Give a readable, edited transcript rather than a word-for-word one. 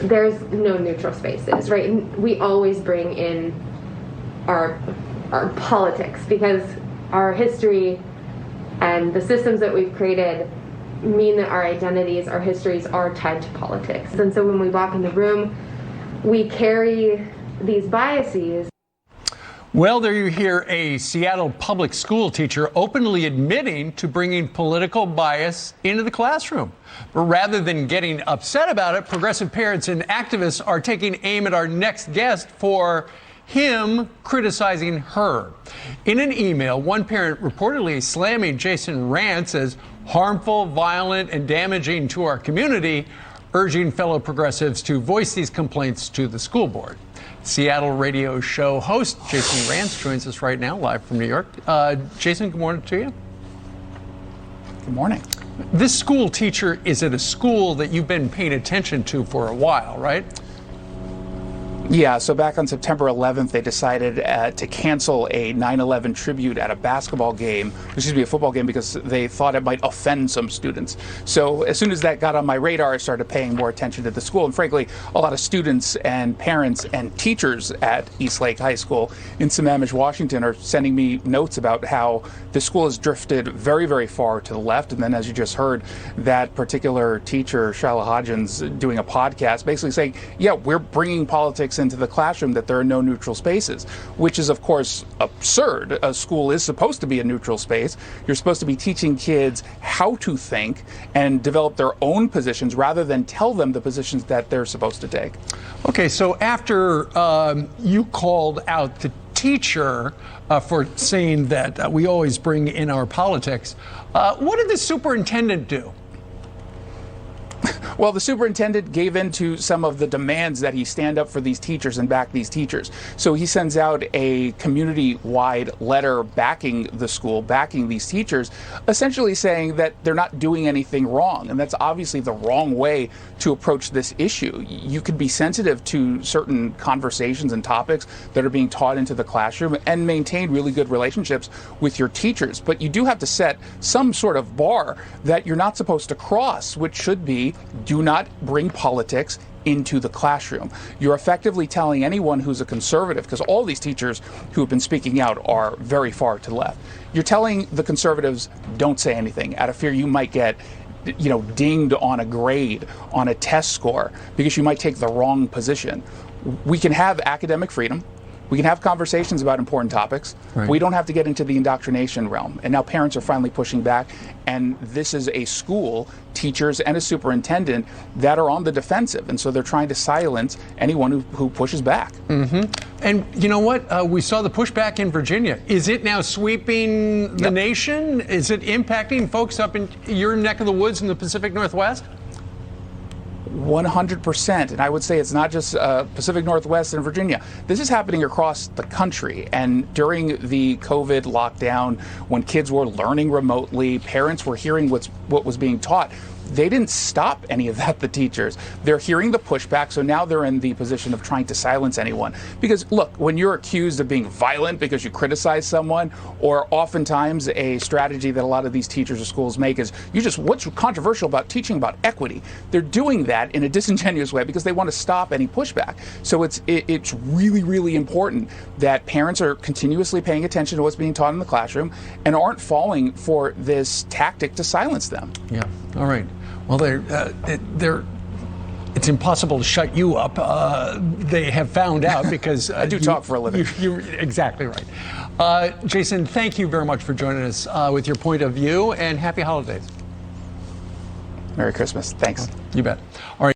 there's no neutral spaces, right? We always bring in our politics, because our history and the systems that we've created mean that our identities, our histories are tied to politics. And so when we walk in the room, we carry these biases. Well, there you hear a Seattle public school teacher openly admitting to bringing political bias into the classroom. But rather than getting upset about it, progressive parents and activists are taking aim at our next guest for him criticizing her. In an email, one parent reportedly slamming Jason Rantz as harmful, violent, and damaging to our community, urging fellow progressives to voice these complaints to the school board. Seattle radio show host Jason Rantz joins us right now, live from New York. Jason, good morning to you. Good morning. This school teacher is at a school that you've been paying attention to for a while, right? Yeah, so back on September 11th, they decided to cancel a 9/11 tribute at a a football game, because they thought it might offend some students. So as soon as that got on my radar, I started paying more attention to the school. And frankly, a lot of students and parents and teachers at Eastlake High School in Sammamish, Washington, are sending me notes about how the school has drifted very, very far to the left. And then, as you just heard, that particular teacher, Shyla Hodgins, doing a podcast basically saying, yeah, we're bringing politics into the classroom, that there are no neutral spaces, which is, of course, absurd. A school is supposed to be a neutral space. You're supposed to be teaching kids how to think and develop their own positions rather than tell them the positions that they're supposed to take. Okay, so after you called out the teacher for saying that we always bring in our politics, what did the superintendent do? Well, the superintendent gave in to some of the demands that he stand up for these teachers and back these teachers. So he sends out a community-wide letter backing the school, backing these teachers, essentially saying that they're not doing anything wrong. And that's obviously the wrong way to approach this issue. You could be sensitive to certain conversations and topics that are being taught into the classroom and maintain really good relationships with your teachers. But you do have to set some sort of bar that you're not supposed to cross, which should be, do not bring politics into the classroom. You're effectively telling anyone who's a conservative, because all these teachers who have been speaking out are very far to the left. You're telling the conservatives, don't say anything, out of fear you might get, dinged on a grade, on a test score, because you might take the wrong position. We can have academic freedom. We can have conversations about important topics. Right. We don't have to get into the indoctrination realm. And now parents are finally pushing back. And this is a school, teachers and a superintendent that are on the defensive. And so they're trying to silence anyone who pushes back. Mm-hmm. And you know what? We saw the pushback in Virginia. Is it now sweeping the nation? Is it impacting folks up in your neck of the woods in the Pacific Northwest? 100%. And I would say it's not just Pacific Northwest and Virginia. This is happening across the country. And during the COVID lockdown, when kids were learning remotely, parents were hearing what was being taught. They didn't stop any of that, the teachers. They're hearing the pushback, so now they're in the position of trying to silence anyone. Because, look, when you're accused of being violent because you criticize someone, or oftentimes a strategy that a lot of these teachers or schools make is, what's controversial about teaching about equity? They're doing that in a disingenuous way because they want to stop any pushback. So it's really, really important that parents are continuously paying attention to what's being taught in the classroom and aren't falling for this tactic to silence them. Yeah, all right. Well, it's impossible to shut you up. They have found out because I do talk for a living. You're exactly right. Jason, thank you very much for joining us with your point of view, and happy holidays. Merry Christmas. Thanks. You bet. All right.